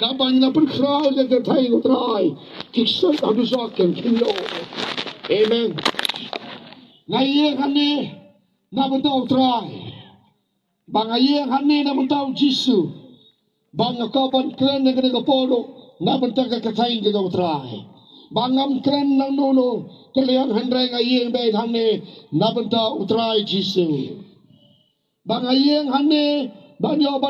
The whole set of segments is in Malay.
Kapan na pun kral ke thai utrai. Ksuid dujok khynniuh. Amen. Ngaye kane na bentau utrai. Bang aye kane na bentau Jisu. Bang kapan kren ke poro na bentau ke thai ke utrai. Bangam kren nang nono kalian handrai ngaye be kane na bentau utrai Jisu. Bang aye kane banyo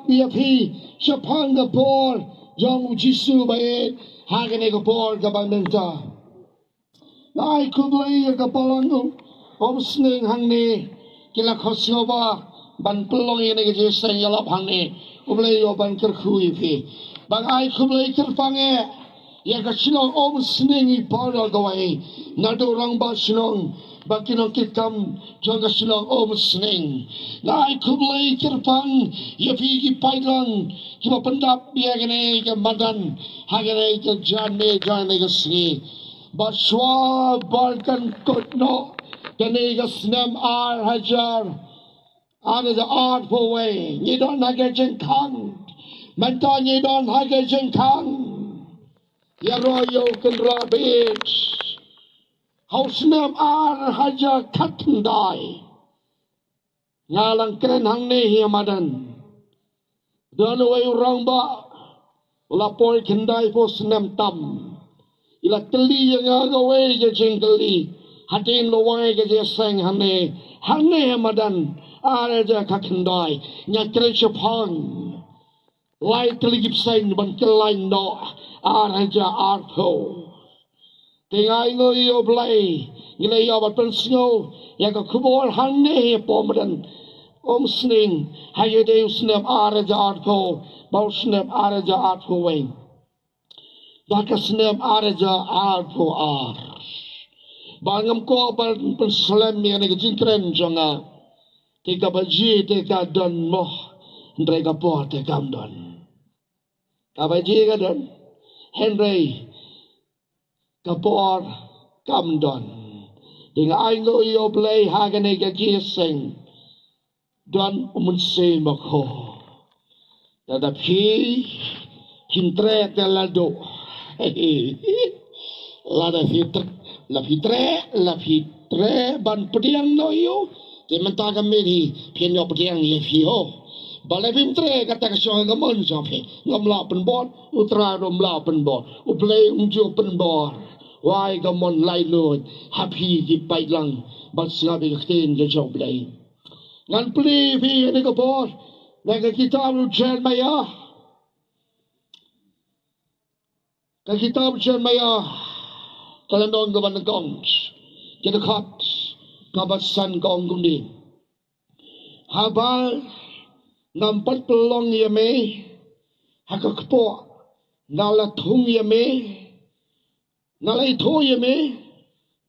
dia pi sepang ke por yang Jisu bae hagane ke por ke bang nenta. Lai kublai ke polong sning hangne kila khosoba ban pelong ini ke jingialap hangne kublai ban kerkhui pi. Bang ai kublai kerpange ya ke sinong sning I por gawai nado rang ba sinong Bakinong kikam jangka silang sning. Nai kublai kirpang ya pigi paidang kiba pendap dia kene ke madan hagene ke jane ke singi. Baswa balkan kotno kene ke snam hajar ada the art for way. Ni don hage jengkang. Manta ni don hage jengkang. Ya royo kendra beach. Haus nem haja katendai. Ngalang keren hang ne hiamadan. Dan away orang ba. Lapor kendai po senem tam. Ila teli yang agaway ke jengkeli. Hatin lawai ke jeseng hane. Hane hiamadan. Haja katendai. Nya keren sepang. Lai teli gipsain ban kelain no. Haja arto. Tingai ngoi oblay, ngilay abat pensyo, yang kekubol hanne pomadan, sning, hayade snap araja arko, bau snap araja arko wing. Baka snap araja arko ar. Bangam ko abat penslam yang ngejingkren jonga, teka baji teka don moh, ndrega po teka don. Kabaji ka don, Henry. Kapor kamdon dengan aingo yo play hagane ke gising don umunse mako tetapi hintre telado la fitre ban pediang no yo tementa kameri pienyo pediang ye fio balai pintre kata kasong gamon sampai ngamla penbon utra romla penbon uplay unjo penbon why gamon lailod happy di pailang bal sabi kten je joblay ngan play vi ne ko bor naga kitab chen maya ka kitab chen maya kalandon go ban kong kita khat kabasan kong gundi habal nampat pelong ya me hakakpo nala thung ya me nalai tho ya me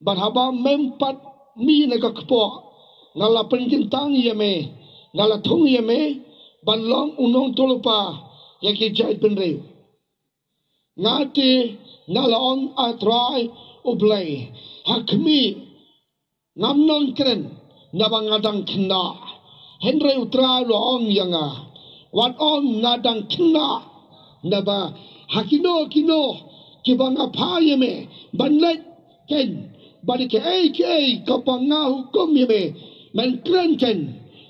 barhaba mempat mi na kakpo nala penjintang ya me nala thung ya me banlong unong tolupa ya ki jai penre ngati nala on atrai ublai hakmi ngamnon kren nabangadang kna Henry utra lo on yanga wat on ngadang kna naba hakino kino kibanga payeme banlet ken badike ke kapanga hukum yeme men krenken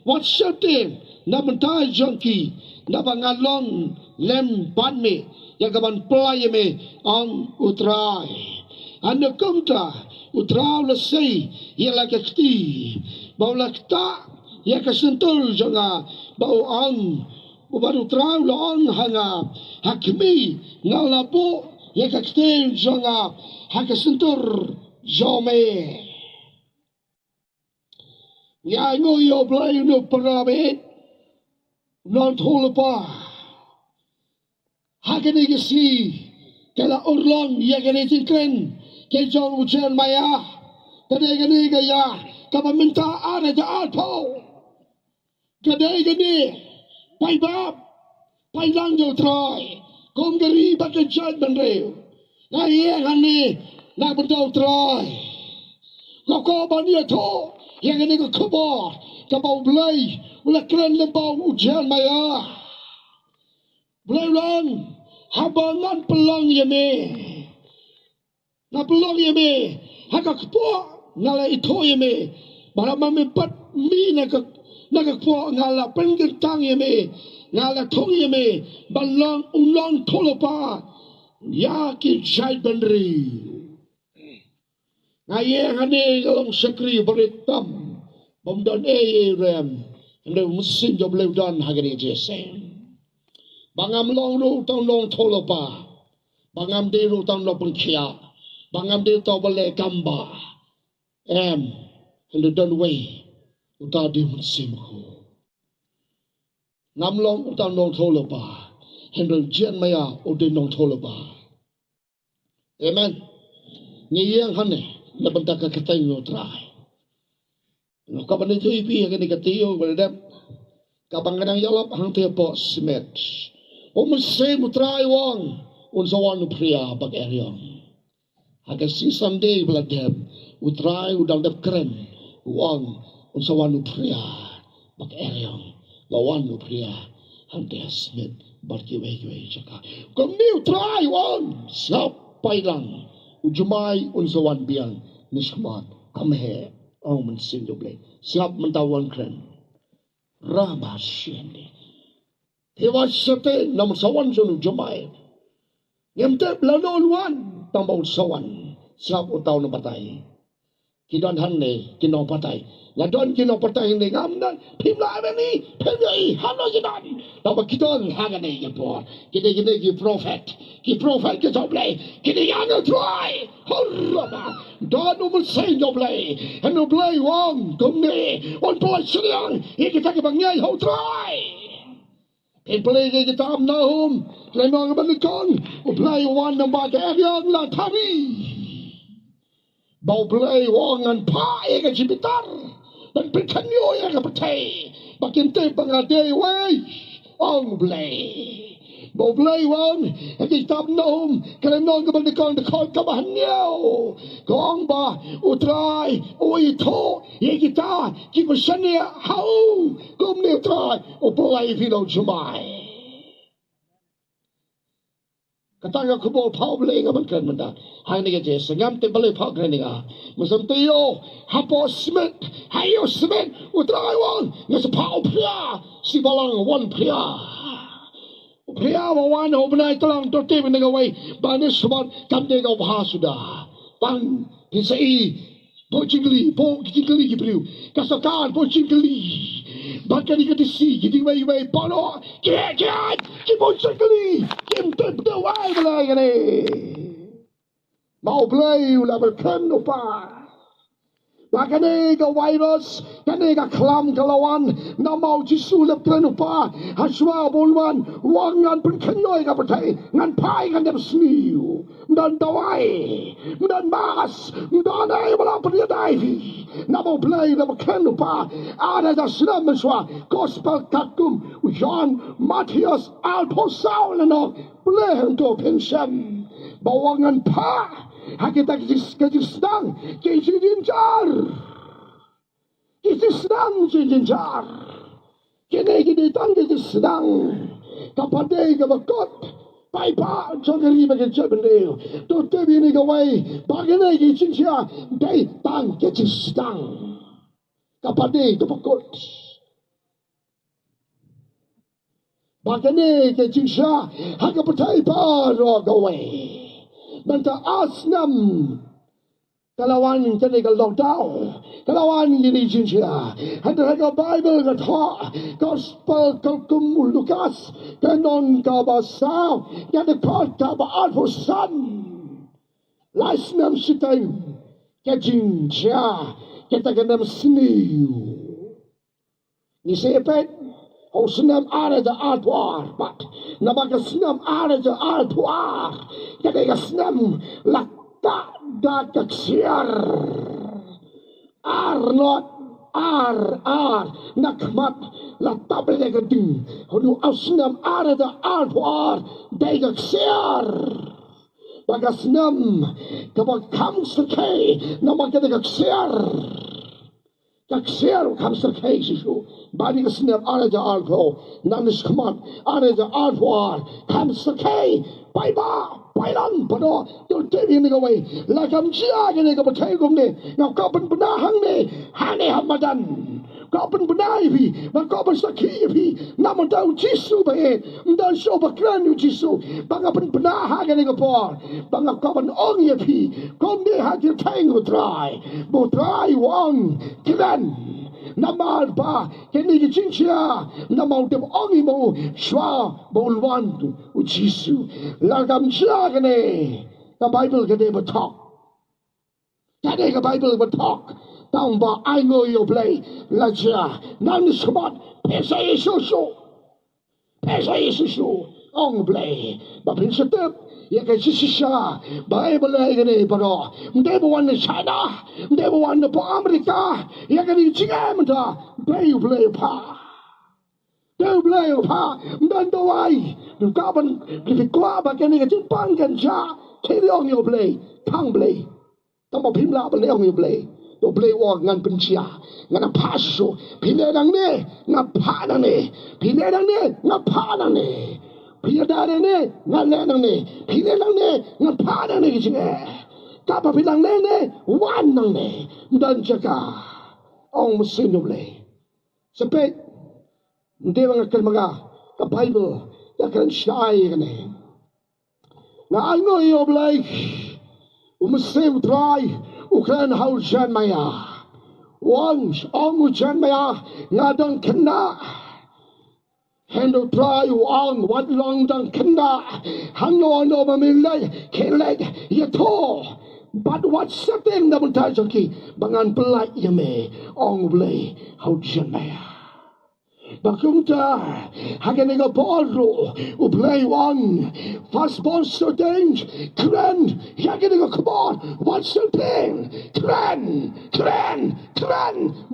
wat shate nabanta junkie nabangalong lem banme yagaban playeme on utrai anda kumta utrai lo sei yela kesti baulakta ya kasentul jonga bau ang baru utrai lo on hanga hakmi ngalapo ya kakten jonga hakasentur jome ya ngoyo play no parabet non tolpa hakene gesi kala urlon ya gane tinkren ke jong ujan maya kade gane ya kaba minta ada ja alpo kade gane pai bab pai lang jo troy kom gari bakan chat bandreu na ye gane na berdau troy koko bania to yang gane ko kobor kabau blai ula kren lembau ujan maya blai long habangan pelong yame na pelong yame hakakpo ngala ito yame para mamipat mi nagakpo ngala penggentang yame ngala thong yame balong unong tholopa ya ki jai bandri ngaye hane galong sakri beritam bomdon rem ndo musin job lewdan hagani jese bangam long ru tong long tholopa bangam de ru tong lo pengkhia bangam de to bale kamba ndo don way uta de musim ko ngam long tong long tholopa ndo jen maya ode nong tholopa amen ni yang hane na bantaka katay no try no kabane tu ipi hagani katiyo baladam kabanganang yalap hang te po simet o muse mutray wang unsawan priya bag eryong haga si Sunday baladam utray udang dap keren wang unsawan priya bag eryong lawan priya hang te simet barki wei chaka kami utray wang sapay lang ujumay unsawan biang nishmat kamhe ang mansin doble siap mentawan kren Rama shende hewa sate nam sawan sunu jumay ngemte bladon wan tambau sawan siap utaw na patay kidan hanne kinong patay ngadon kinong patay ni ngamdan pimla ameni pimlai hano jidan taba kidan hagane yapo kide ki prophet ki doble kide yana try horraba don umul say doble and doble wang kumne on boy silang ikita ki bangyay ho try in play kita am nahum lemang balikon o play one number yang la tabi bau play wang an pa ega jibitar dan khynniuh ya kapatay bakin te pangade way ong play bau play wang kita am nahum lemang balikon de kol kabahnyo kong ba utray oito ye kita ki besania hau kom ne utray o play vino jumai katanga kubo pawble nga man kan manda hang ni je sangam te bale phaw kan ni ga musam te yo hapo smith hayo smith utray wang nga sa phaw phya si balang wan phya phya wa wan ho bnai talang to te ni ga wai ba ni swan kam de ga bha suda bang ti sei po chingli ki priu kasakan po chingli bakari ka si gidi wai pano ki po chingli kim te de wai bla gane mau play la berkan no pa bakane ga virus kane ga klam kalawan na mau jisu le kan no pa haswa bolwan wangan pun khynniuh ga patai ngan pai kan dem sniu dan dawai dan mas dan ai bala pria dai na mau play la berkan no pa ada da slam meswa gospel kakum John Matthias alpo saul no play to pensam bawangan pa hakita kisisdang kisijinjar kisijinjar kini tang kisisdang kapade ka bakot pai pa chogari ba ke chabne to te bi ni ka wai ba ke nei ki chinchia dai tang kisisdang kapade ka bakot ba ke nei ki chinchia hakapatai pa ro ka wai banta asnam kalawan jane ka lockdown kalawan ni jinjia handa ka bible ka tha gospel ka kumul lukas kanon ka basaw ya de ka ba alfo san lasnam sitay ka jinjia kita ganam sniu ni sepet o snam ara da altwar but nabaga snam ara da altwar kada snam lakta da kaksiar not ar nakmat la table gading hono asnam ara da altwar da kaksiar bagasnam kapag comes to kay nabaga da kaksiar comes to kay sisu body ka snap ara ja alko nanis khamat ara ja arwar kham sakhe pai ba pai lang pado to te ni ka wai la kam chia ke ne ka pathai kum ne na ka ban bana hang ne ha ne hamadan ka ban bana bi na ka ban sakhi bi na ma dau jisu ba e ndan so ba kran u jisu ba ka ban bana ha ke ne ka por ba ka ban ong ye bi kom ne ha ke thai ngo trai wang kran namal ba kini ki chinchia namal dem ongi mo shwa bolwan u jisu lagam chia kene the bible kene but talk kene the bible but talk down ba I know you play la chia nan smat pesa yesu ong play ba prinsip ya ke shisha bible ai kene paro mde bo wan China mde bo wan po America ya ke ni chingam ta play pa dan do ai du ka ban bi kwa ba ke ni ke ching pang kan cha ke ri ong yo play thang play tam bo phim la ba le ong yo play do play wa ngan pin chia ngan pa so phi le dang ne nga pha dang ne phi le dang ne nga pha dang ne phi da ne nga le dang ne phi le dang ne nga pha dang ne ki ching ka pa phi dang ne wan dang ne dan cha ka ong mo sin yo play sepe nde nga kalmaga ka bible ya kan shai ne na I know you play save try Ukraine how jan maya once ong jan maya nga dang kana handle try on what long dang kana hang on over me like can like you to but what something that will touch okay bangan pelai ya me ong play how jan maya Bakunta, Haganiga Borro, who play one, Fastborn Suting, Kren, Haganiga, come on, what's the thing? Kren,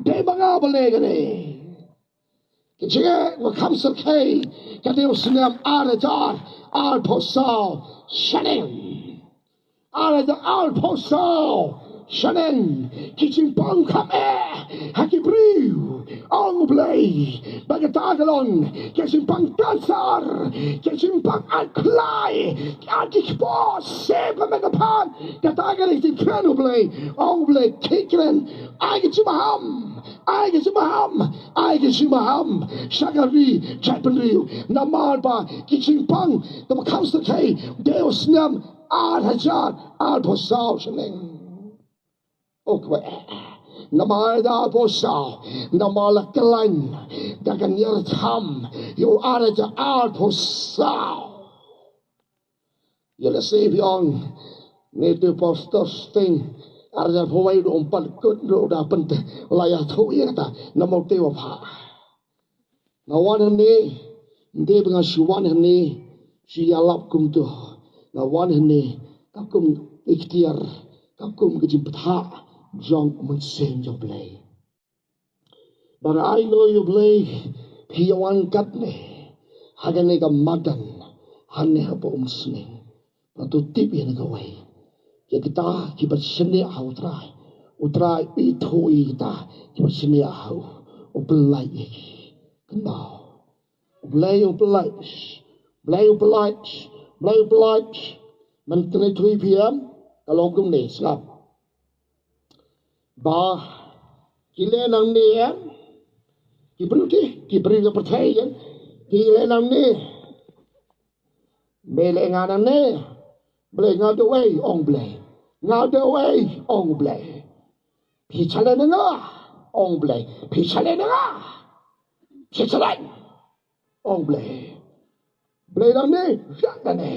Debangabalegani. Kitchen, what comes to K, Kadil Arajar, Alposal, Shannon. Alposal, Shannon, Kitchen Pong come here, Haki Brew. Anglais, Bagatagalon, Kesimpang Kansar, Kesimpang Alklai, Antikpo, Seba Megapan, Katagalis in Canoblay, Anglais, Kikren, Agisimaham, Shagari, Japanri, Namarba, Kisimpang, the Makamstate, Deus Nam, Al Hajar, Al Posal, Shaling. Okay. Namal da posal, namal kalan, da kanyar tham, you are the al posal. You the savion, native posters thing, are the void on but good road up and laya to yeta, namote of ha. Now one and nay, David as she one and nay, she alap kum to, now one and nay, kakum ikhtiar, kakum gajim Junk mun same your play. But I know you play P1 Katne, Haganega Madan, Hanehabo Sning, but to tip in a way. Yakita, keep a shimmy out try, utrai be to eat, keep a shimmy out, or polite. Now, play your polite, Mentally 3 p.m. along come day, slap. Ba kile nang ni yan kibru the patay yan kile nang ni mele nga nang ni ble nga the way ong ble pichale nga ong ble ong ble nang ni yak ne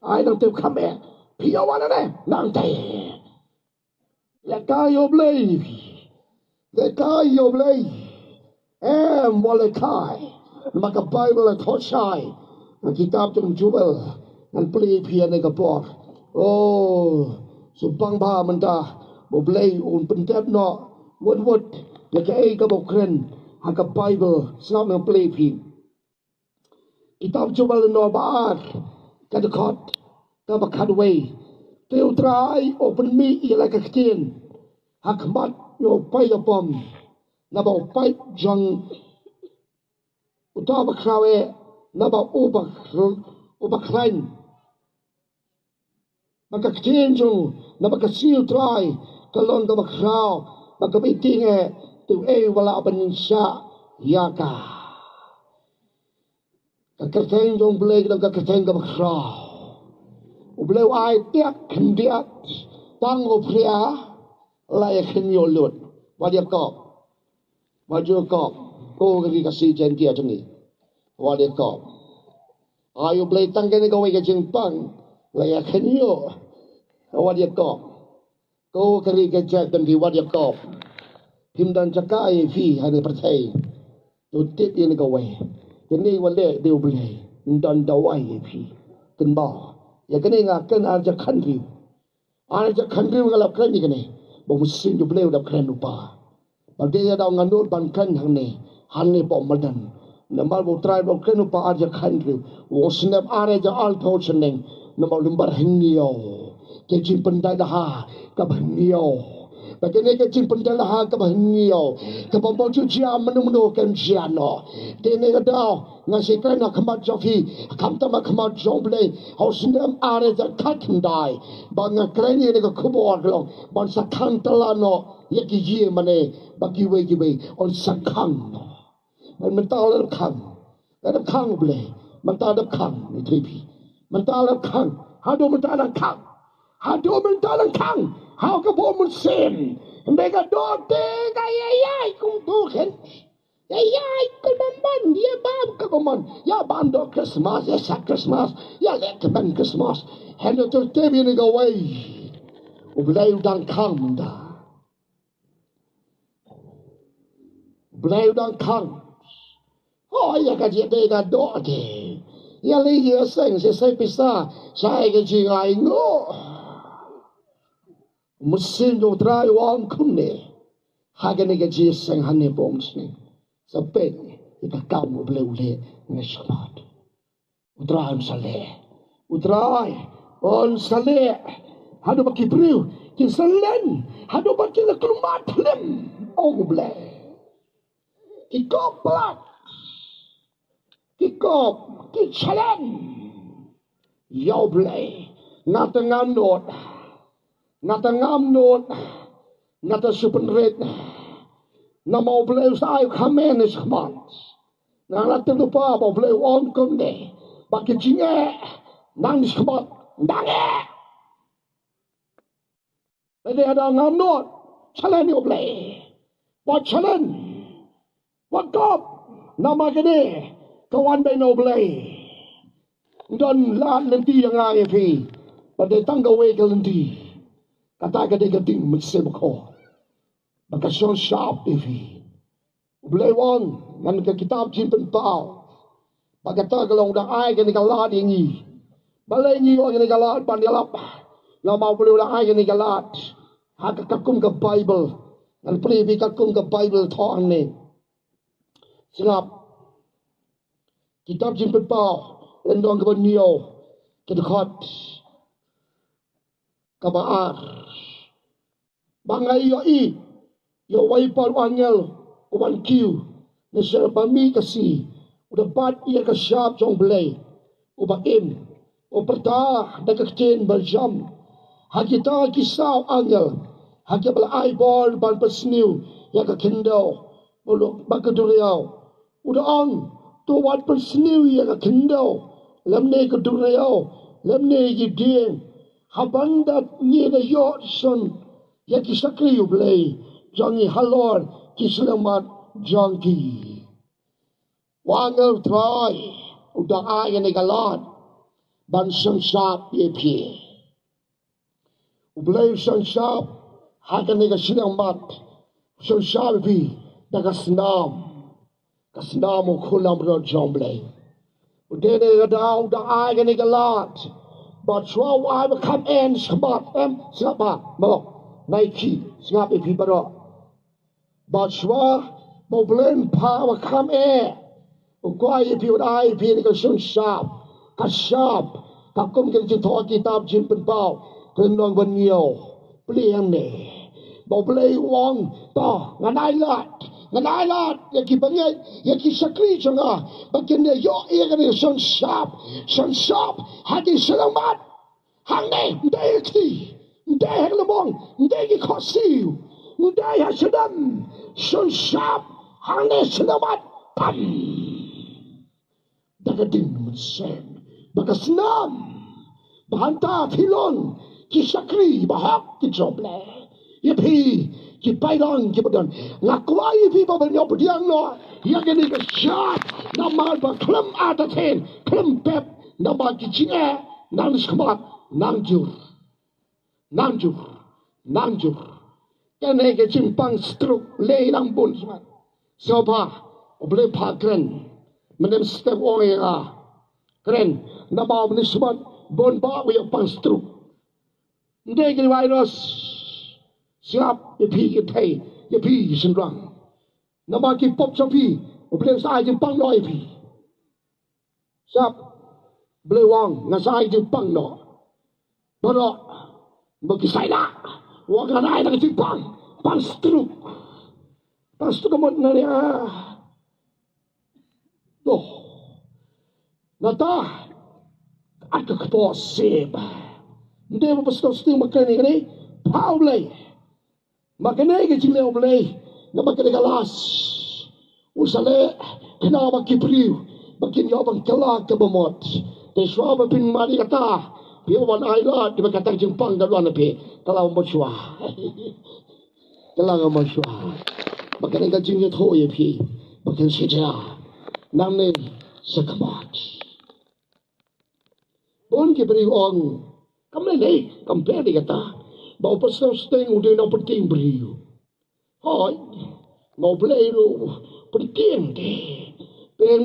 ai nang te khame pia wana ne nang te the guy you believe, and Molokai, Maka Bible at Hoshai, and Kitab to Jubel, and play here Negapor. Oh, so Bangba Manda, Moblay, un Pentebno, what, like a Gabokren, Haka Bible, Snap and play him. Kitab Jubel and Nobar, Kadakot, Tabakadway. They'll try open me like a tin. Hakmat your pay upon. Nabo pipe jung Uta bakrawe naba ubakhlain. Maka kjenjung naba kasil try kalon ka bakraw magabiting tu wala banisya yaka. Kakerteng jong blay ka kakerteng ka bakraw. Ublay ay tiak kendiat tang opria lay khynniuh lut. Wadiak kop. Wadiak kop. Ko kaki kasi jen kia jengi. Wadiak kop. Ayo blay tang kene kawai ka jengpang lay khynniuh. Wadiak kop. Ko kaki ka jen dan di wadiak kop. Himdan cakai fi hari percaya. Tutip ini kawai. Ini wale dia blay. Dan dawai fi. Kenbah. Ya kene ngaken arja country. Arja country ngalap kene kene. Bamusin ju bleu dap kene lupa. Bagde da ngandul ban kan hanne po madan. Namal bo try bo kene lupa arja country. Wo snap arja alto cheneng. Namal lumbar khynniuh. Ke jin pendai dah ka khynniuh. Bagene ke jin pendai dah ka khynniuh. Ka bombo ju jia menu kan jiano. Dene ka daw ngasih kena kemat joki kamtama kemat jomble hausnem are the katndai banga kreni ne ko kubor lo ban sakhan talano yeki ye mane bagi we on sakhan man mental khang ble mental khang ni tripi mental khang hado mental khang how ka bo mun sen ndega do te ga ye kum tu khen ya keman dia bam keman ya bando Christmas ya sak Christmas ya let keman Christmas hendo tu tebi ni go way ublay dan khang da ublay dan khang oh ya ka je de ga do de ya le ye seng se sai pisa sai ke ji ai ngo musin do trai wang kunne hagane ke ji seng hanne boms ni sampai kita kamu boleh ngeshalat. Utrai on saleh. Hadu baki priu kisalen. Hadu baki la kelumat lem. Oh boleh. Kikop pelak. Kikop kichalen. Yau boleh. Nata ngamnot. Nata supenret. Nama boleh saya kamen iskhmat. Nang lupa boleh on konde. Bagi jinge nang iskhmat dange. Jadi ada ngamnot chalen ni boleh. Wat chalen. Wat kop nama gede kawan bay no boleh. Dan lan nanti yang ai fi. Pada tanggawe ke nanti. Kata gede geding mensebko. Maka so sharp ifi. Boleh wang ngan ke kitab jimpen pau. Maka ta galong da ai ke ni galat ingi. Balai ni o ni galat ban galap. Lama boleh la ai ke ni galat. Ha ka kum ke Bible. Ngan pri ka kum ke Bible thong ni. Singap. Kitab jimpen pau endong ke nio ke dekat kabar. Bangai yo i yo waipal wangel kuman kiu ni serpami kasi udah bat ia ke syab jong belai uba im o pertah dekat ken berjam hakita kisau angel hakya bal eyeball ban pesniu ya ke kendo ulu bakaduriau udah on to wat pesniu ya ke kendo lemne keduriau lemne gideng habandat ni na yotson ya kisakri belai jangi halor kislamat jangki wangel try udah ay ni galat ban sangsap ye pie ublay sangsap hagan ni kislamat sangsap bi daga snam kasnam khulam ro jomblay udah ni gadau udah ay ni galat but so I become en smat sapa mo Nike ngap ipi baro Bachwa moblen pa wakam ukwai ipi udai ipi ni kasun sharp kakum ke jito kitab jimpen pau kendong banyo pliang ne moblei wong to nganai lat nganai la ya ki bangai ya ki sakri changa bakin ne yo e ga ne son sharp hadi selamat hangne de ki de helmong de ki khosiu de ya sedam son sharp hangne selamat pam daga ding sen bagasnam bahanta philon ki sakri bahak ki joble ye phi ki paidon ki badon ngakwai phi babal yo pdiang no ya ke ni ka sharp namal ba klam ataten klam pep namal ki chinga nang skmat nangjur kene ke chimpang struk le lang bun sma soba oble phakren menem step oya kren namal ni sma bon ba wi pang struk ndege virus siap ye phi ke thai ye phi sin rang nama ki pop cho phi oble sai jing pang noi phi siap ble wang na sai jing pang no boro mo ki sai la wa ga nai na jing pang struk mo na ya do nata at ka po seb nde mo pasto sting makani ni Paulay makanay ke jingle oblay na makanay galas usale kena makipriu makin yobang kala kabamot te shwaba pin mari kata pio wan aila di makatang jimpang dalwan pe kala mo shwa kala mo shwa makanay ka jingle thoye pi makin sija namne sakamat bon ke pri on kamle nei compare kata mau pasal steng udah nak penting beriu. Hai, mau beli lu penting deh. Pengen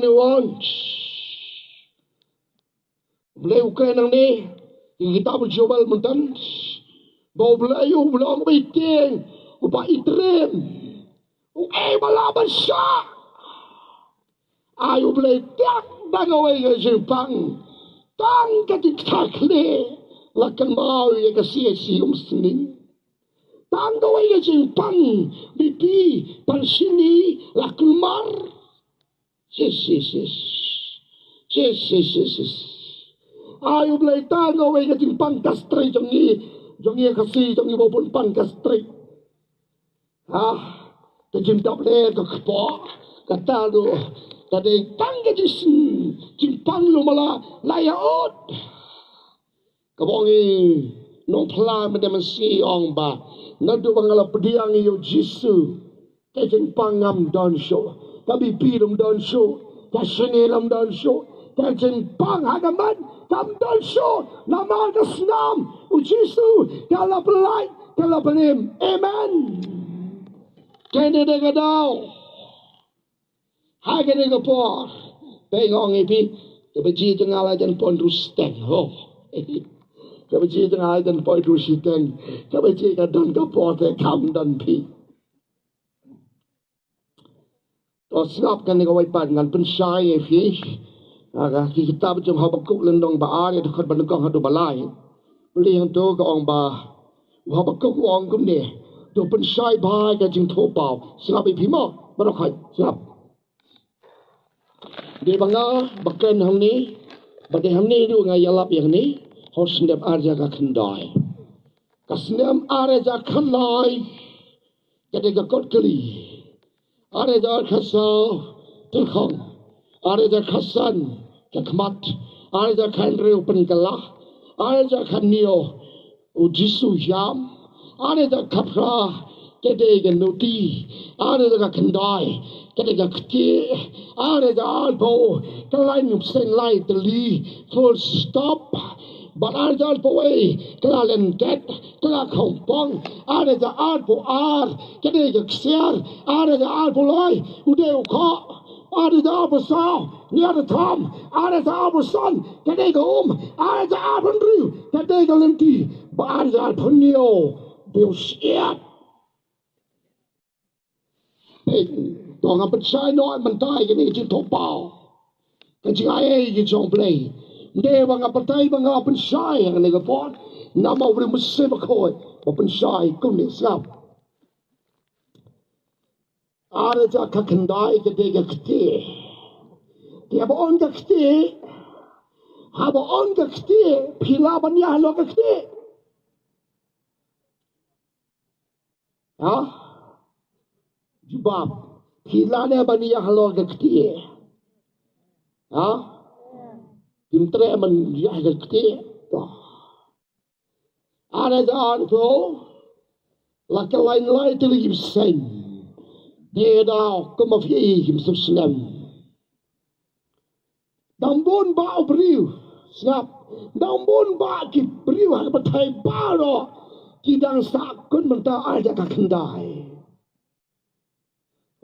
beli ukai nang ni, kita berjual mentan. Mau beli lu belum penting, ubah itrem. Ukai malah besar. Ayo beli tak bagaimana ke Jepang, tang ketik takle. Lakan mau ya kasih sening tanggo ya Jepang bibi pan sini lakan mar ayo belai tanggo ya Jepang kastri jongi kasih jongi maupun pan kastri kejim tak boleh kepo kata lu tadi tangga jisin Jepang lu malah layaut kabongi no pla medem si ong ba nadu bangala pediang yo jisu kajen pangam don show tabi pirum don show kasenelam don show kajen pang hagaman kam don show nama kasnam u jisu kala pelai kala penim amen kene de gadau hagene gapor pengong ipi kebeji tengala jan pon rusteng ho kebeji tengah dan poi tu siten kebeji kadang kapote kam dan pi to snap kan ni kawai pan ngan pensai fi aga kita bejum habakuk lendong ba are de khot bandong hadu balai beli hang to ka ong ba habakuk ong kum ne to pensai ba ga jing tho pao snap pi mo ba khai snap de banga bakan hang ni bade hang ni du ngai yalap yang ni Hosnep arja ka khandai kasnem arja khandai kade ka kot kali arja khasa terkhong arja khasan kakmat arja khandre open kala arja khynniuh ujisu yam arja khapra kade ka noti arja ka khandai kade ka khti arja albo kalai nup seng lai teli full stop but arjal po way kalalen ket kala kompong ada ja ar po ar kede ja ksiar ada ja ar po loy ude ukho ada ja ar po sao ni ada tham ada ja ar po son kede ga ada ja ar po ru kede ga lenti ba ada ja ar po nio deu siat tong apa sai noi man tai ke ni chi tho pao ke chi ai ke jong play Nde banga patay banga pensay ang negapon na mawri musib ako papensay kung nisap Ada ja kakendai kedega kete. Dia on ka kete. Haba on ka kete. Pila banya lo ka kete. Ha? Jubab. Pila ne banya lo ka kete. Ha? Timtre man ya ka kete. Ada ja to. Laka lain tu lagi sen. Dia dah kemafia himself senam. Dambun ba beriu, snap. Dambun ba ki beriu hal bertai baro. Kita sakun mentah aja kakendai.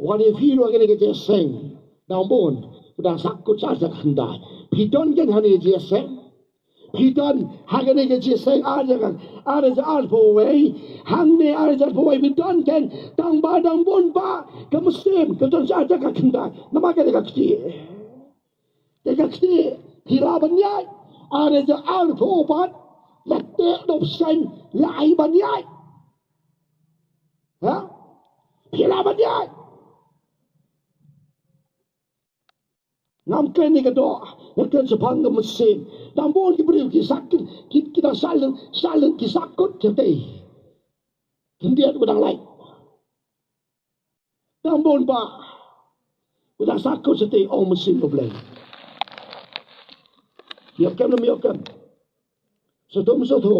Wani firu agak ni jeseng. Dambun udah sakut saja kakendai. Pidon kan hani jeseng. Pidon agak ni jeseng aja kan. Ada jalan powai, hangne ada jalan powai. Pidon kan tang ba dambun ba kemusim keton saja kakendai. Nama kita kakti. Kakti hira banyai. Ada jalan powai. Letak dopsen lai banyai. Ha? Hira banyai. Nam kene ke doa, nak sepang mesin. Dambun ki beriu ki sakit, kita saling ki sakut jadi. Kendian udang lain. Dambun ba, udang sakut jadi orang mesin boleh. Miokam na miokam. Soto.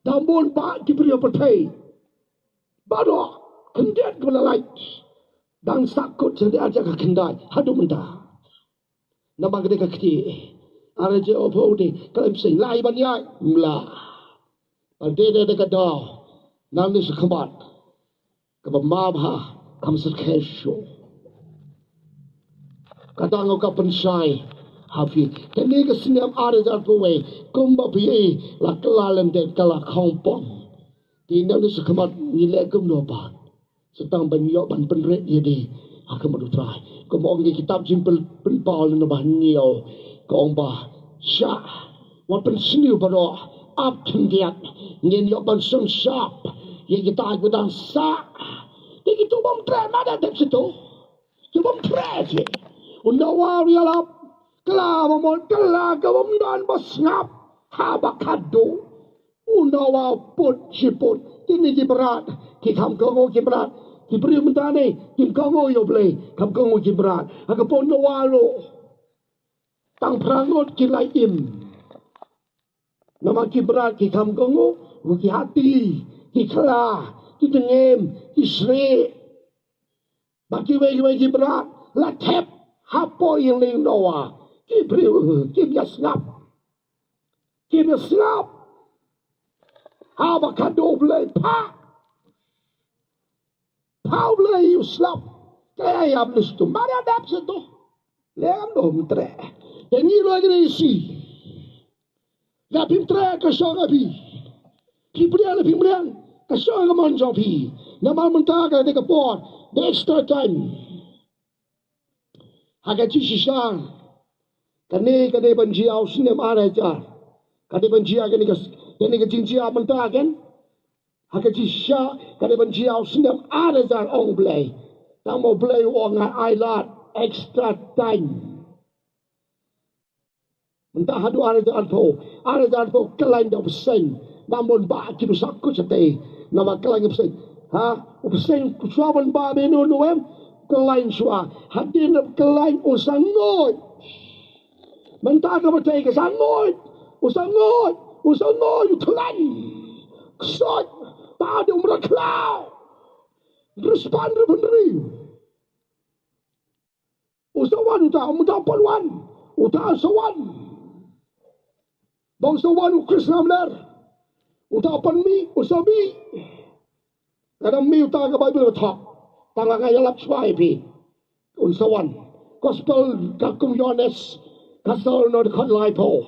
Dambun ba ki beriu pertai. Baru kendian udang lain. Dan sakut jadi aja kendai. Hadu mentah. Nama kita kaki. Ada je opo ni. Kalau bisa lai banyak. Mula. Ada dekat dah. Nanti sekemat. Kebamabha. Kamsat kesho. Kata ngau pensai. Hafi. Kini keseniam ada jalan puwe. Kumba piye. Lakalalan dan kalak kompong. Di nanti sekemat nilai kumnobat. Setang banyak ban penret dia di akan berutrai. Kemong di kitab jimpel penpal na bahniyo. Kong ba sya. Wan pensniu baro up tendiat. Ngin yok ban sung sharp. Ye kita agudang sa. Ye kita bom tre mana dep situ. Ye bom tre je. Undawa rialap. Kela momon kela kawam dan basngap. Habakado. Undawa put siput. Ini berat. Kikam kongo berat. Ki beri mentane, kim kongo yo blei, kam kongo ki berat. Agapon no walo. Tang prangot ki laim. Nama ki berat ki kam kongo, ki hati, ki kala, ki dengem, ki sre. Baki wei ki berat, la tep, hapo yang ling noa. Ki beri, ki bias ngap. Ki bias ngap. Haba kado blei, pak. How blay you slap? Kaya yablis to. Mara daps ito. Leam dom tre. Yang ni lagi ni si. Gapim tre kasyo gabi. Kipriyan na pimriyan. Kasyo gaman jopi. Naman muntaga de kapor. The extra time. Hagachi shishan. Kani banjiyaw sinem araja. Kani banjiya kani ka jinjiya muntagan. Hagachi sha kani banjiyaw sinem araja ong blay. Tamo blay wong ailat extra time. Mentah hadu araja alpo kelain dah pesen. Namun ba ki sakut sate. Nama kelain pesen. Ha, pesen suaban ba menu nuem kelain sua. Hadin kelain usangoy. Mentah ka batay ka sangoy. Usangoy kelain. Ksot ta de umraklau. Respan bener. Usawan uta paluan. Uta sawan. Bang sawan Krishna benar. Uta panmi usabi. Kadang mi uta ka Bible talk. Tanga kaya lap swai pi. Sawan. Gospel kakum Yohanes. Kasal no kan lai po.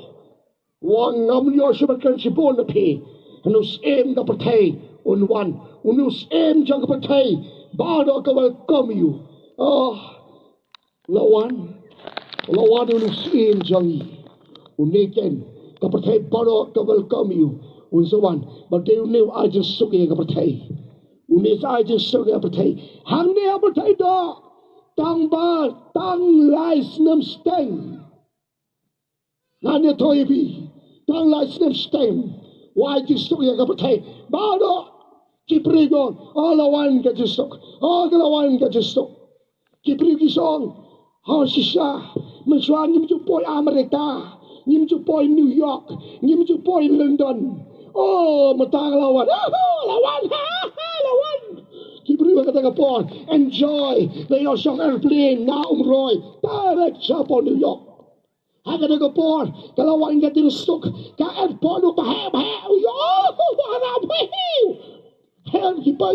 Wang ngam yo shibakan sibon na pi. Anus em ka patay. Unwan. Unus em jang ka patay. Bado ka welcome you. Lawan unus em jangi. Uniken. Kapatay bado ka welcome you. Unsawan. But they knew I just suki kapatay. Uni sai je so dia bertai. Hang dia bertai do. Tang ba tang lai snam steng. Nanya toy bi. Tang lai snam steng. Why je so dia bertai. Ba do. Kiprigon. All awan ka je so. All awan ka je so. Kipri kisong. Ha sisa. Mensuan nyim ju poi Amerika. Nyim ju poi New York. Nyim ju poi London. Oh, matang lawan. Lawan. Lawan. Kibri kata kapon. Enjoy. They are shot airplane na umroy. Direct siya po New York. Haka na kapon. Kalawan ka tinustok. Ka airport o pahe. Harap. Hen iba.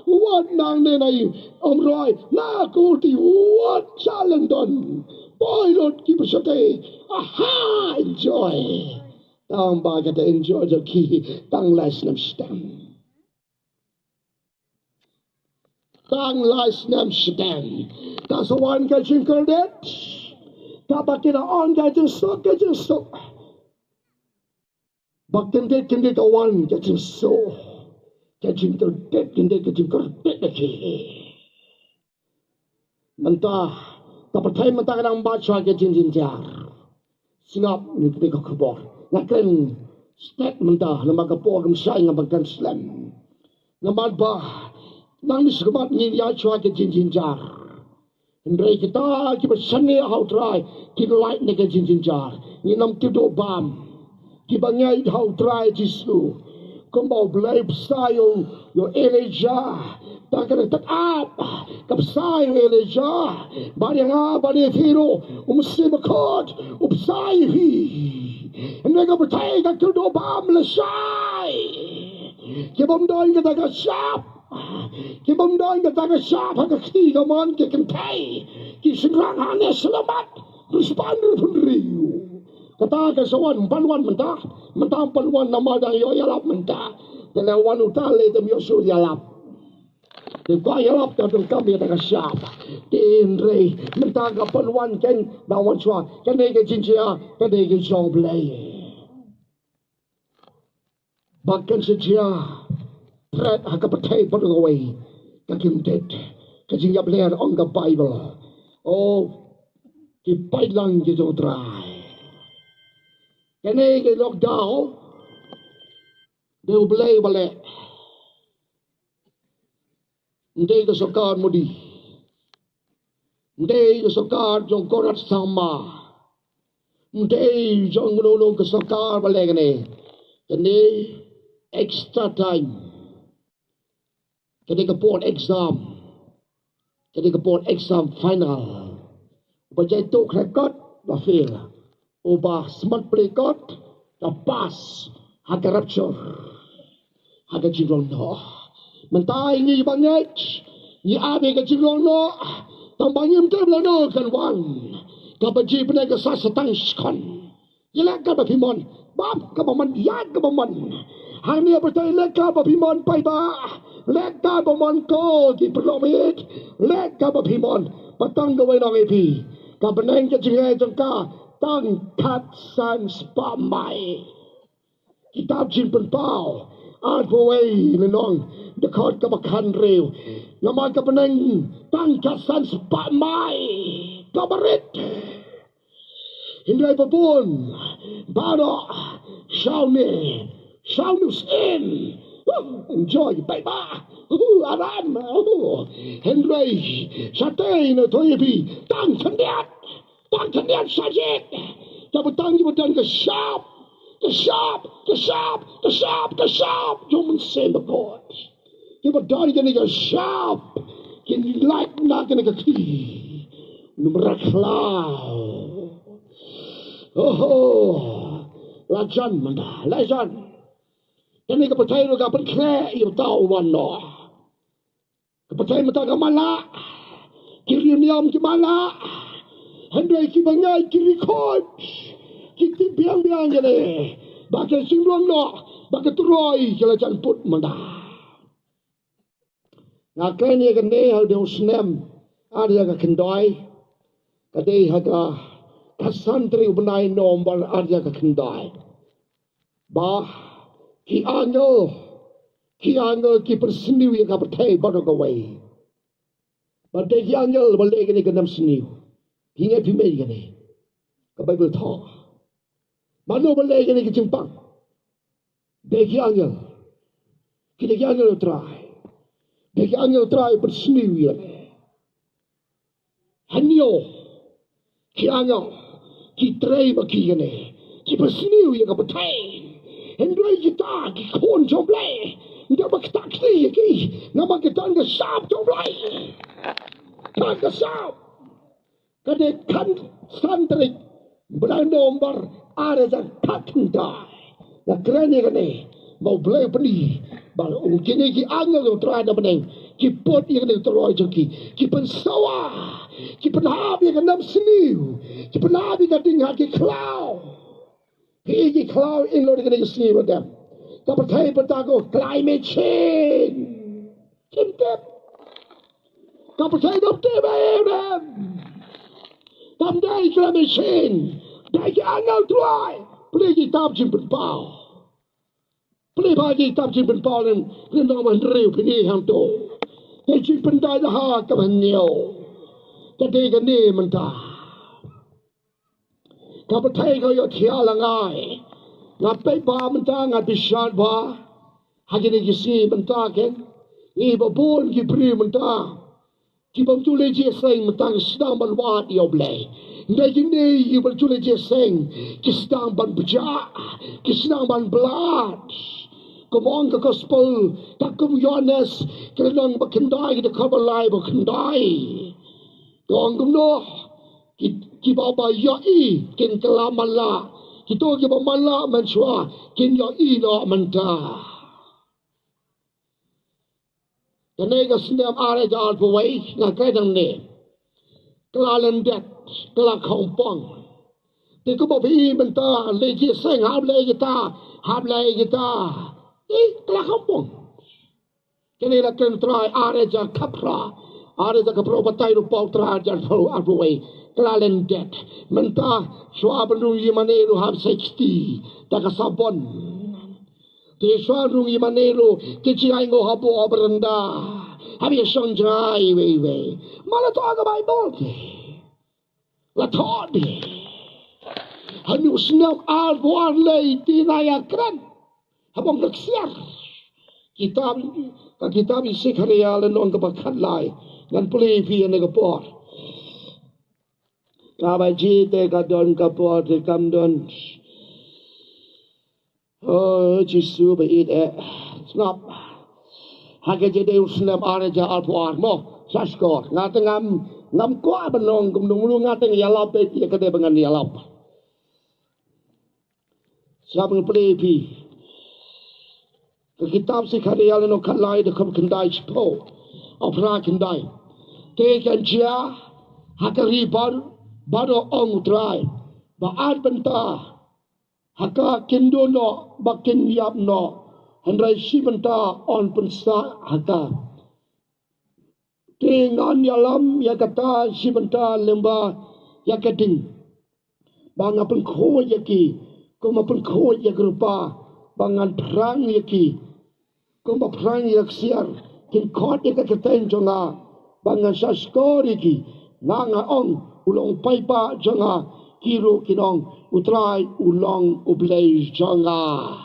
Wad nang nenay umroy. Nakulti. Wad chalendon. Pilot kibusate. Aha. Enjoy. Tang ba kata enjoy the key tang lais nam stem. Tang lais nam stem. Kasawan ka jingkel det. Kapag kinaon ka jusok. Bakit hindi kawan ka jusok. Ka jingkel det hindi ka jingkel det lagi. Manta kapatay manta ka ng bacha ka jinjar. Singap ni ka kabor. Nakan statement na magapogam siya nga magkanslan. Naman ba, nang nisgamat niya siya ka jinjar. Hindi kita sani how try, kinlight na ka jinjar. Ninam tido bam, kibangay how try jisu. Kumaw blab sayo, yung Elijah. Takkan up, kapsayo Elijah. Bari nga, bari hero, umsimakot, upsayo Hindi ka bertay ka kudo bam lesay. Kibam doon ka taga shop. Kibam doon ka taga shop. Haka kiga man ka kantay. Kisingrang hanes selamat. Responder pun riyo. Kata ka sawan panwan mentah. Mentah panwan nama dang yoyalap mentah. Dalawan utale dem yosu yalap. Dikwa yalap kadang kami taga shop. Tinre mentah ka panwan ken bawan chua. Kanay ka jinjia. Kanay ka jong play. Bahkan sejak threat hakapatai bergawai kakimdet kajingyap leher on the Bible. Oh, di pailang gitu dry. Kene ke lockdown, dia belai balik. Ndai ke sokar mudi, ndai ke sokar jong korat sama, ndai jong nolong ke sokar balik kene. Kene extra time. Ketika pun exam. Ketika pun exam final. Baca itu rekod, dah fail. Ubah smart rekod, dah pass. Haka rapture. Haka jirong no. Mentai ni banyak. Ni abe ke jirong no. Tambahnya mesti belano kan wan. Kapaji pernah kesas setang skon. Jelak kapapimon. Bab kapaman yad kapaman. Hang ni bertai leka kapapimon pai ba. Leka kapapimon ko di perlomit. Leka kapapimon patang gawin ang epi. Kapaneng ka jingay jangka tang katsan spamay. Kitab jimpen pao. Adway lenong dekat kapakan rew. Naman kapaneng tang katsan spamay. Kabarit. Hindi pa pun. Bado. Shawnus in. Enjoy, baby. Aram. Henry. Satay na toyebi. Tang kandiat. Tang kandiat sajit. Taputang ibutan ka shop. The shop. Human sin the God. Ibutan ka niya shop. Kin like na ka niya ki. Numeraklaw. Oh, lajan mana, lajan. Kani kapatay mo kapan kre yung tao wano. Kapatay mo taga mala, kiriyam kimala, handay kibangay kirikod, kitibiyang gane. Bakit simlong no, bakit turoy kalajan put mana. Nakanya gane hal yung snem, ada ka kendoy, kadai haga. Kasantri ubnay nombal arya kakindai. Bah, ki ano, Kiangel ki persiniu yang kapertai baru kawai. Badai kiangel boleh kini kenam siniu. Hingga pimei kini. Kabai bertau. Mano boleh kini kecimpang. Dai kiangel. Kini kiangel try. Dai kiangel try persiniu yang. Khynniuh. Kiangel. Ki try baki kini. Ki persiniu yang kapertai. Hendrai kita ki kon jomblai. Dia berketaksi ki. Nama kita nggak sab jomblai. Tak sab. Kadang kan santri bernomor ada yang katunda. Nak kerana kene mau beli peni. Baru kini ki angel yang terada beneng. Ki pot yang teroi joki. Ki pensawa. Ki penhab yang kenam seniu. Ki penhab yang tinggal ki klau. Ki klau in lo dengan seniu macam. Kapatai petago climate change. Kimtep. Kapatai dokter bayam. Tamdai climate change. Dai angel tuai. Beli kitab jimpen pau. Beli bagi kitab jimpen pau dan nama riu pini hang tu. Dai jimpen dai dah khynniuh. Kadai kene mentah. Kapatai kau yo tialangai. Ngapai ba mentah ngat bisyat ba. Hagini kisi mentah kan. Ni babon ki pri mentah. Ki bam tule je seng mentah sedang balwat yo blai. Ndai kini ki bam tule je seng ki sedang ban bejak. Ki sedang ban belat. Komong ke gospel takum Yohanes kelenong bakendai kita kabalai bakendai. Dong kumno ki baba yai kin kelamala. Kita kita malah mensua kinya ina mentah. Kene ka sendam are jalan pawai ngakai dang ne. Kelalan det, kelak kampung. Tiku babi mentah leji seng hab le kita. Kelak kampung. Kene la ken try are jalan kapra. Are jalan kapra batai ru pau try jalan pawai. Kelalan det. Mentah suah benung yimanero hab 60. Taka sabon. Di suah benung yimanero kecilai ngo habo berenda. Habi sonjai wei. Malah tu agak Bible ke. La todi. Hanu senam albuan lei tinaya keren. Habang keksiar. Kitab isi karya lenong kebakan lai. Ngan pulih pian negapor. Kabaji te kadon kapor te kamdon. Oh, jisu beit snap. Hage jadi usnam araja alpuar mo saskor. Ngate ngam ko benong kumdung lu ngate yalap te ya kede bengan yalap. Siap ngeplepi. Ke kitab si karya leno kalai de kum kendai spo. Opra kendai. Te kanjia hakari baru ong try. Baat benta. Haka kindo no. Bakin yap no. Hendrai si benta on pensa haka. Tingan yalam ya kata si benta lemba ya keding. Banga pengko yaki. Kuma pengko yak rupa. Bangan perang yaki. Kuma perang yak siar. Kin kot yak keten jonga. Bangan saskor yaki. Nanga ong. Ulong paipa janga kiro kinong utrai ulong ublay janga.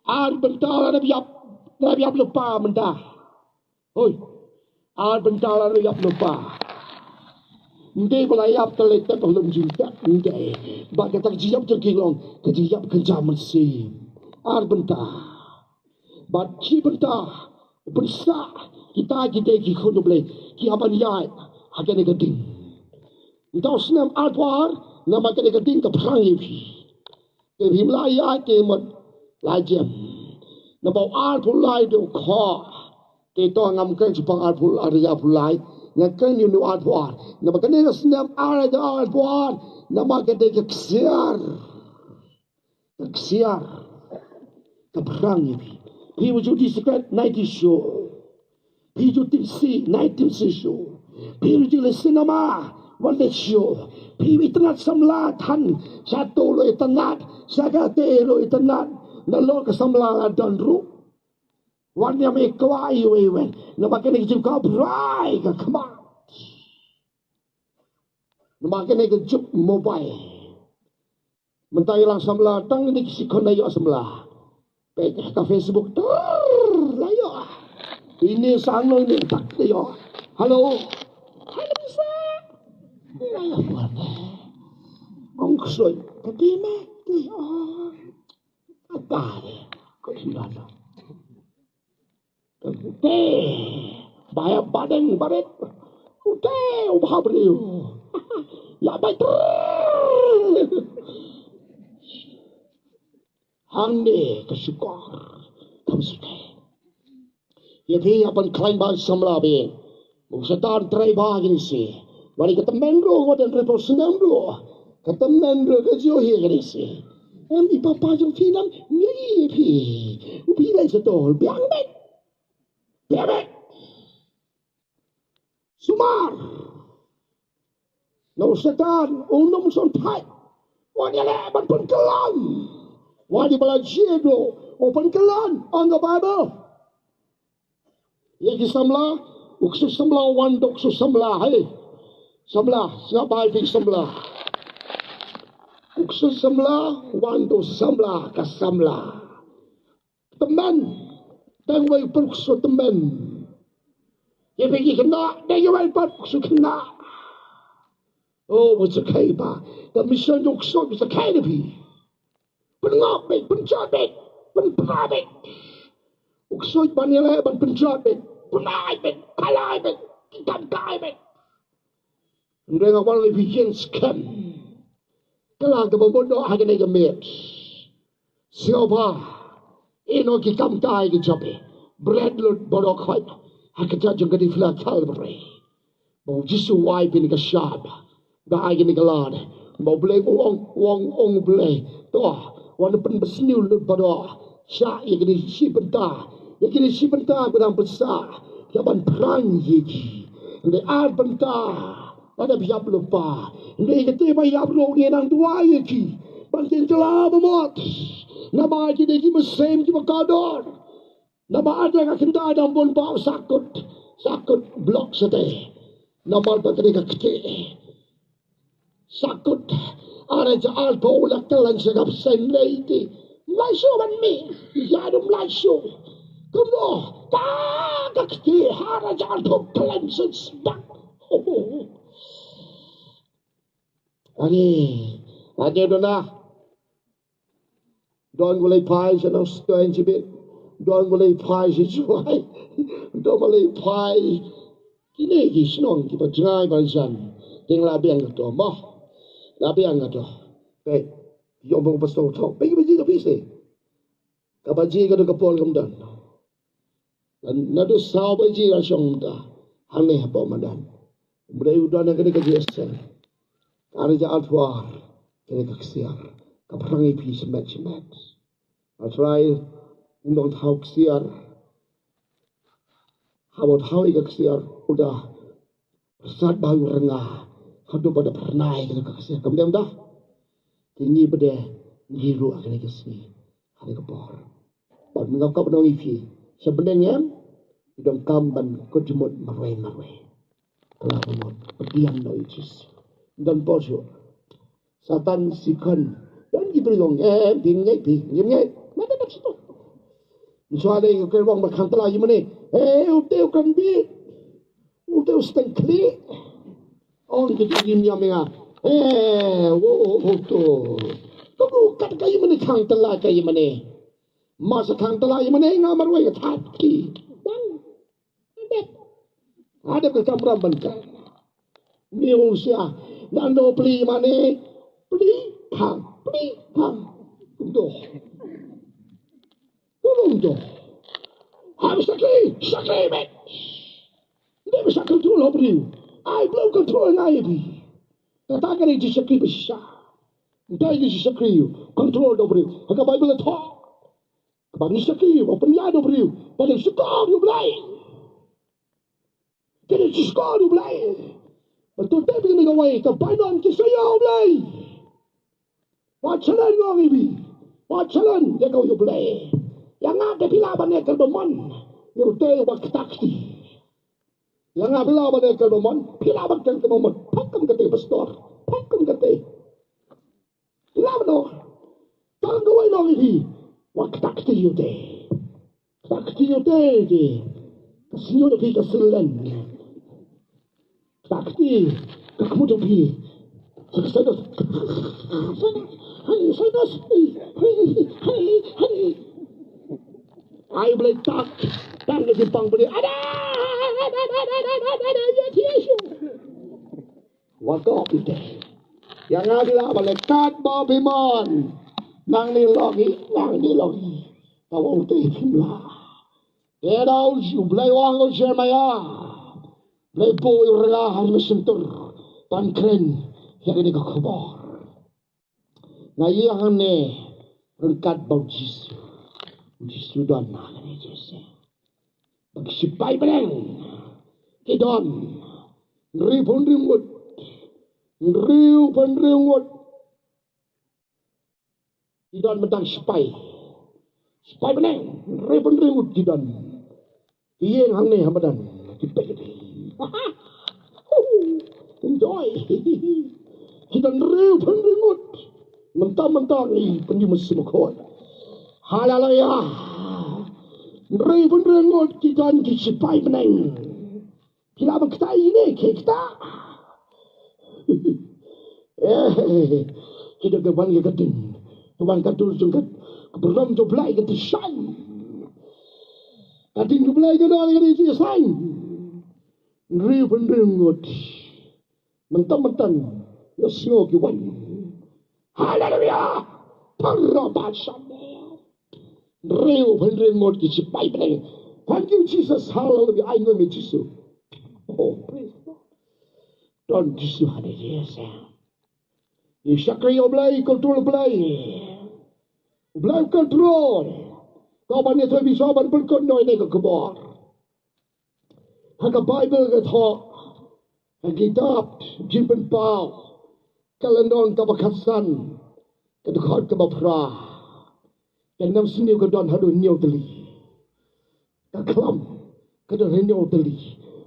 Ar bentala nabiap lupa mentah. Oi, ar bentala nabiap lupa. Hindi malayap talaga belum jinta. Hindi. Bakit tak jiyap jengkilong kejiyap kenjaman sim. Ar bentah. Bat si bentah. Bensa kita kikun ublay kiaban yai akan negating. Entah senam alpuar, nama kena keting ke perang ini. Tapi Melaya kemat lajam. Nama alpulai tu kau. Kita ngamkan jepang alpul area pulai. Ngakan yunu alpuar. Nama kena senam area alpuar. Nama kena keksiar. Keksiar. Ke perang ini. Piu judi sekat night show. Piu judi si night show. Piu judi sinema. Wala siyo. Piwi tengah samlatan. Satu lo itanat. Sagate lo itanat. Nalo ke samlatan ru. วันนี้ไม่กล้าอยู่เว้ยนมากันนี่จุกกับไรกับขมานมากันนี่ก็จุกโมบายมันตายlang samla tang ni si khynniuh samla pe ka Facebook layo ini sang ni tak layo halo halo bisa layo buat ông ksuid tapi mati apa ko sudah bayar badan baret ubah beliau ya baik hande kesukar kamsukai ya bi apan klaim ba samla be musatan trai ba gini si wali kata mendro ngodan repos senamro kata mendro ke jo he gini si ambi papa jo finam ni pi upi lai setol biang bet bebek sumar no setan unum son pai wani le ban pun kelam wani belajar do open kelam on the Bible ya samla uksu samla wan dok su samla hai samla sabai bi samla uksu samla wan do samla ka samla teman dan wai peruksu teman ya pergi kena dan ya wai peruksu kena oh what's a kai ba the mission dok so bisa kai lebih pengap bet pencabet penprabet uksu banile ban pencabet punai bet kalai bet kitan kai bet ndeng awal lebih jen scam kalang ke bobodo hagane gamet siapa ino ki kam tai ki jobe bread lot bodo khoi hakaja jung di flat talbre bo jisu wai bin ka shab da ai ni galad bo ble ong ble to wan pen besniu lut bodo sha yekini si benta bedang besar ya ban prang yiki de ar benta ada biap lupa de kete ba yap lo ni nang dua yiki ban tin jela bomot nama aja dia mesem di makador nama ada ka kenda dan bon bau sakut blok sate nama patri ka kete sakut ada jaal bola kelan segap sen lady lai show ban me ya dum lai show kuno ta ka kete hara jaal bola kelan sen spak ani aja dona Don boleh pai senang setuan cibit. Don boleh pai sesuai. Don boleh pai. Kini lagi senang kita jengai bangsan. Tinggal labiang kata. Mah. Labiang kata. Baik. Yang bang pastor talk. Baik baji tapi sih. Kabaji kata kapol kemudian. Dan nado sah baji langsung dah. Aneh apa madan. Budaya udah nak kena kerja sen. Karja altuar. Kena keksiar. Kaperangi pi semet. Atrai undang tahu keksiar. Hawat hawi keksiar udah bersat bahu rengah. Hadu pada pernai kena keksiar. Kemudian dah tinggi pada ngiru kena kesini. Hari kepor. Bad mengakap nang ipi. Sebenarnya idam kamban kejemut marwai. Telah memot berdiam no icis. Dan poso. Satan sikan dan gitu dong bingai mana tak situ misalnya yang kerwang makan telah gimana uteu kan bi uteu steng kli on gitu gimnya menga tu kamu kat kayu mana kang telah kayu mana masa kang telah gimana ngamar wei taki dan ada ke kamera bangka ni usia dan do pli mana pli pang Doh. Harus sakit, bet. Dia bisa kontrol beliau. I belum kontrol ngai bi. Katakan ini sakit besar. Dia ini sakit kontrol beliau. Agak Bible talk. Kapan sakit? Apa ni ada beliau? Pada sekolah dia belai. Jadi sekolah dia belai. Betul tak begini kawai? Kebanyakan kisah belai. Wacalan kau ibi. Wacalan dia kau belai. Yang ada bilaban ekal beman. Yung tayo waktakti. Yang ada bilaban ekal beman. Bilaban ekal beman. Pakam kate pastor. Pakam kate. Bilaban o. Tangan gawin lang iti. Waktakti yung tayo. Takti yung tayo. Kasi yun ang kasilan. Takti. Kakamudong pi. Sanos. Sanos. Ay boleh tak dan ke Jepang boleh ada Yesu waktu itu yang ada malaikat babiman nang ni logi tawang tu himla erau jublai wang Jeremiah blai boy relahan mesentur pankren yang ini kabar ngayahan ne rengkat bau Jisu don ni Jisu. Pagsipay pa rin. Kidon. Ripon ringot. Ripon ringot. Kidon matang sipay. Sipay pa rin. Ripon ringot kidon. Iyeng hang ni hamadan. Kipay. Enjoy. Kidon ripon ringot. Mentang-mentang ni penyimus semakot. Hallelujah. Ribun rengot kita disipai menang. Kita berkata ini kita. Kita keban ketin. Keban katul jengkat. Keberam joblai ketin shan. Katin joblai kedal ketin shan. Ribun rengot. Mentang-mentang. Yosyo kiwan. Hallelujah. Parabasan. Real pendengot disipai peneng. Thank you Jesus. Hallelujah. I know me Jesus. Oh praise God. Don Jesus ada Yesus. Isakri oblay control oblay. Oblay control. Kau banyak tu bisa ban berkon noi ni kebar. Haka Bible kata. Kitab jimpen pau. Kalendon kabakasan. Kedekhat kabapra. Yang nam sini kedon hadu niau teli. Kaklam kedon niau teli.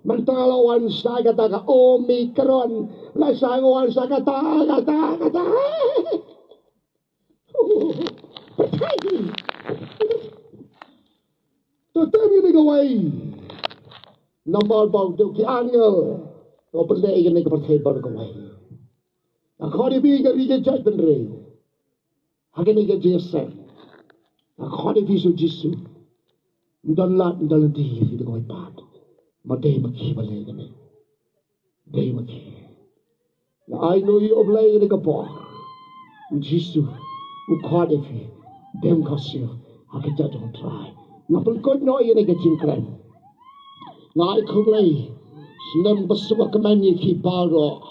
Mentalawan saya kata Omikron. Lasangawan saya kata. Percaya. Tetapi ni kawai. Nombor bau tu ki angel. Kau percaya ini kepercayaan baru kawai. Aku di biar dia jadi bener. Hagen dia jadi. Aku ada visu Jisu, dalam diri itu kau ipat, madai maki balai ni, madai maki. I know you oblay ni kapor, Jisu, kau ada vi, dem kasih, aku jadi orang try. Napun kau no ini kecingkran, ngai kau oblay, sendem bersuah kemani ki baro,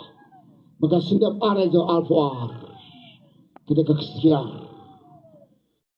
maka sendem ada jo alfuar, kita keksiar.